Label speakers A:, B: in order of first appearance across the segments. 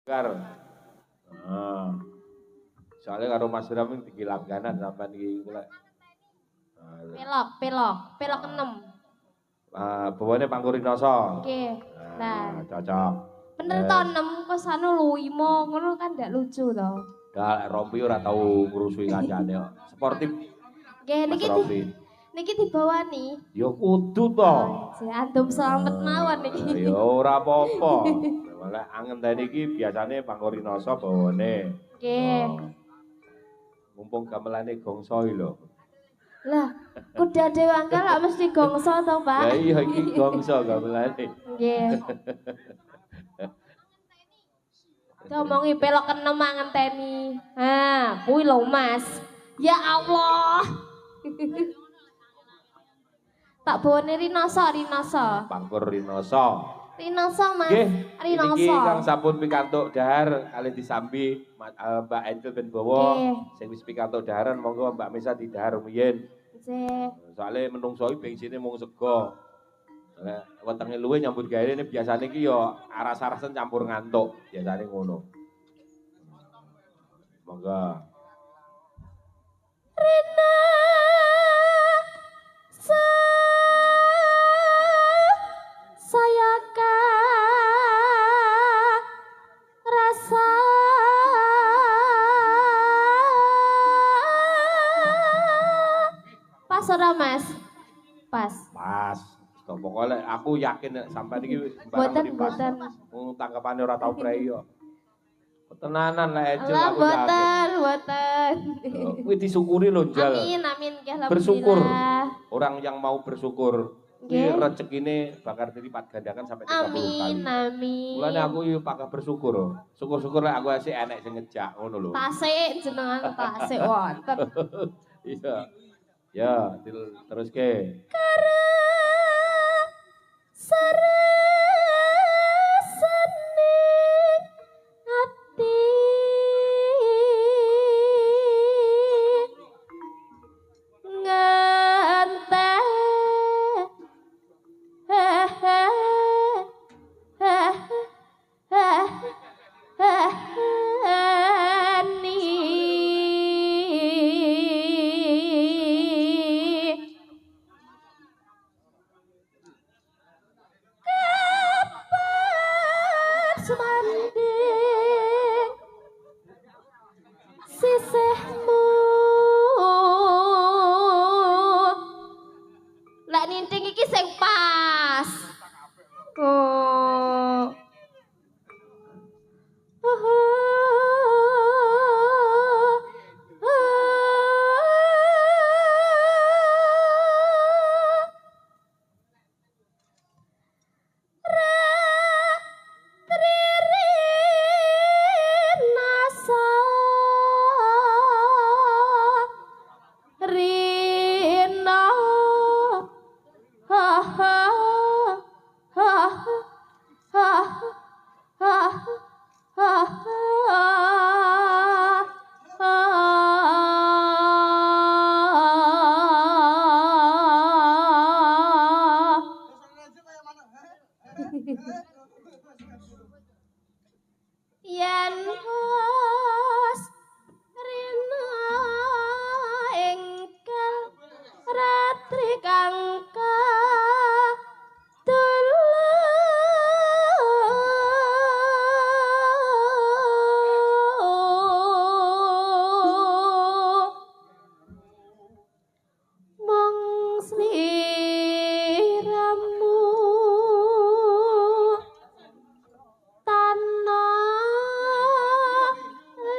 A: Gar. Nah, soalnya karo Mas Ram iki langganan sampean iki golek.
B: Pelok 6.
A: Bawane Pangkurinoso.
B: Nggih. Nah,
A: cocok.
B: bener to 6 kok sano lu 5 ngono kan ndak lucu to.
A: Dah rompi ora tau ngrusui kancane kok. Sportif.
B: Nggih niki dibawani.
A: Ya kudu to.
B: Antum selamat mawon niki.
A: Ya ora apa-apa. Malah angenteni iki biasane Pangkurinoso bawane.
B: Nggih.
A: Mumpung gamelane gongso iki lho.
B: Lah, kuda dewangga lak mesti gongso to, Pak?
A: Ya iya iki gongso gamelane.
B: Nggih. Ngomongi pelok 6 ngenteni. Ha, kuwi lho, Mas. Ya Allah. Tak bawane Rinoso.
A: Pangkur Rinoso.
B: Rinoso, Mas.
A: Nggih.
B: Rinoso.
A: Iki kang sampun pikantuk dahar kali disambi Mbak Encil ben Bowo. Sing wis pikantuk daharan monggo Mbak Mesa didahar rumiyin.
B: Nggih.
A: Soale menungso iki bengsine mung sego. Wetenge luwe nyambut gawe ini biasane iki ya aras-arasen campur ngantuk, biasane ngono. Monggo.
B: Rina saya rasa pas ora Mas? Pas.
A: Pokoknya aku yakin sampai ini
B: Boten.
A: tangkapane ora tau prei yo. Tenanan lah Ejel
B: aku
A: yakin.
B: Boten.
A: Kuwi disyukuri lho Jal.
B: Amin nggih
A: Bersyukur. Orang yang mau bersyukur kuwi
B: nggih.
A: rezekine bakal dilipat gandakan sampai 30 kali.
B: Amin.
A: Mulane aku yo pakar bersyukur. Syukur-syukur lek aku asih enek sing ngejak ngono lho.
B: Tasik jenengan tasik wonten.
A: Iya. Ya, teruske.
B: Sarasening ati semanding sisihmu lek ninting iki sing pas oh yen hos rina engkang ratri kangka mong sliramu tanah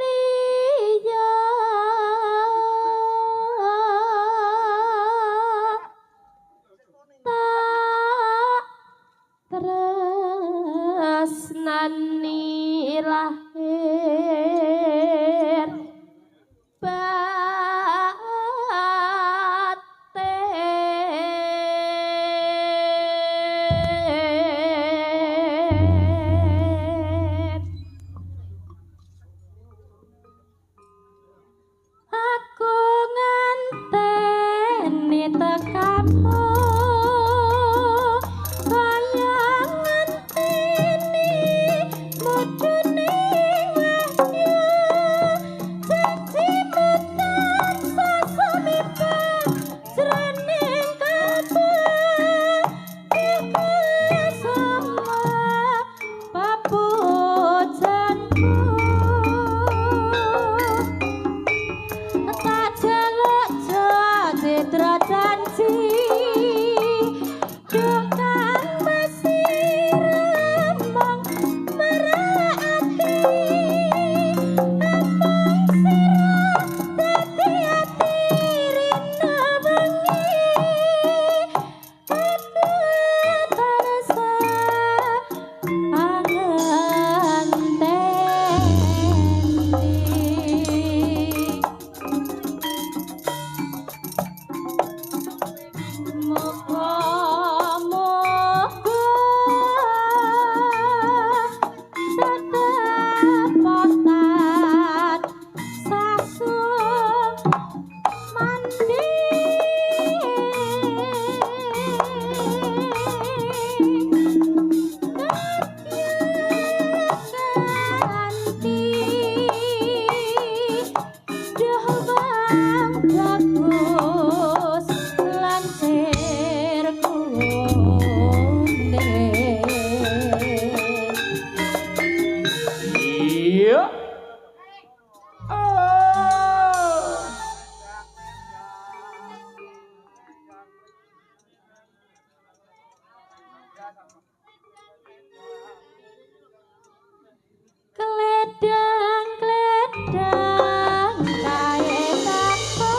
B: liya tak tresnani lahir batin aku nganteni tekamu kaya nganteni mudune
A: ya. Oh.
B: Kledang kae tako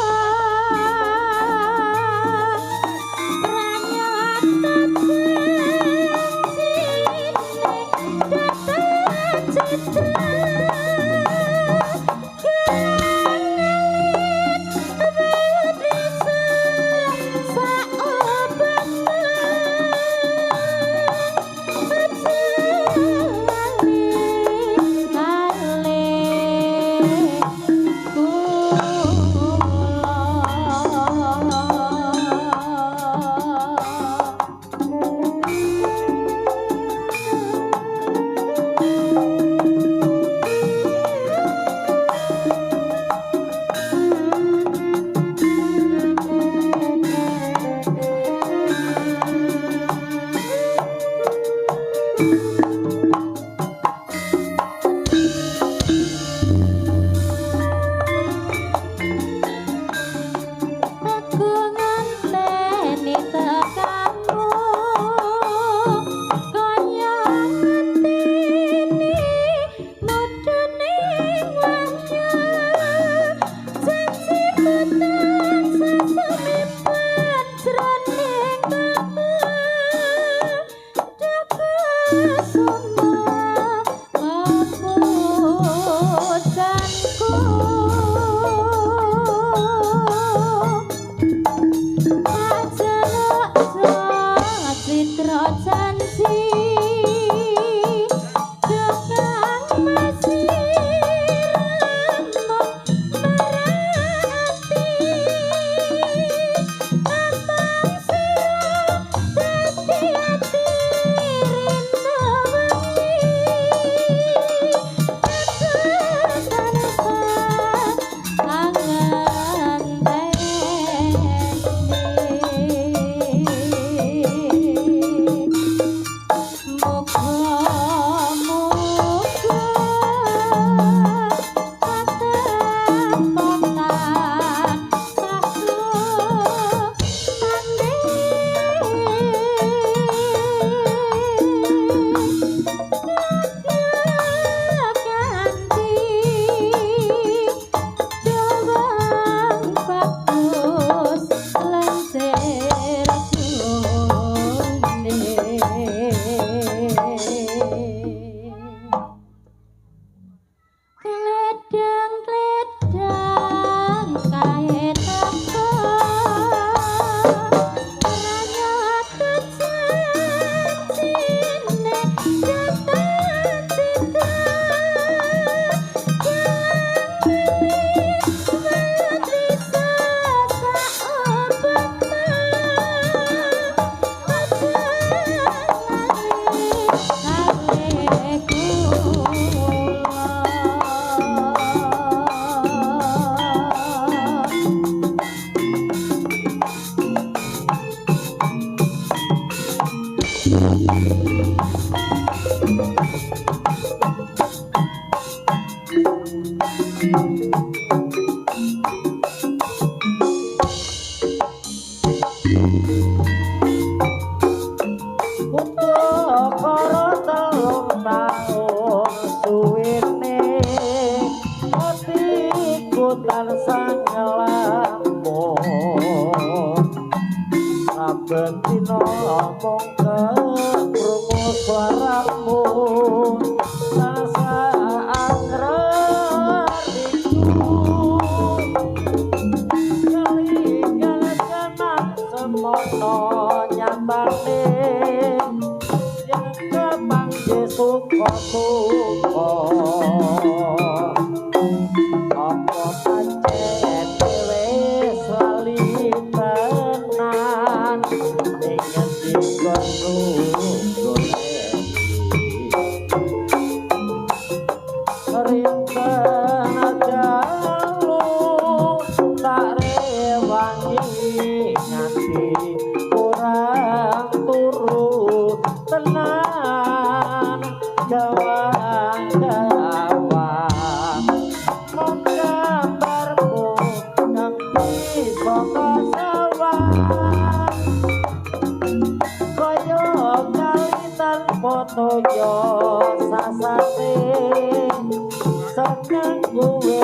B: pranyat datang citra
C: Ingin donya sasate seneng kuwe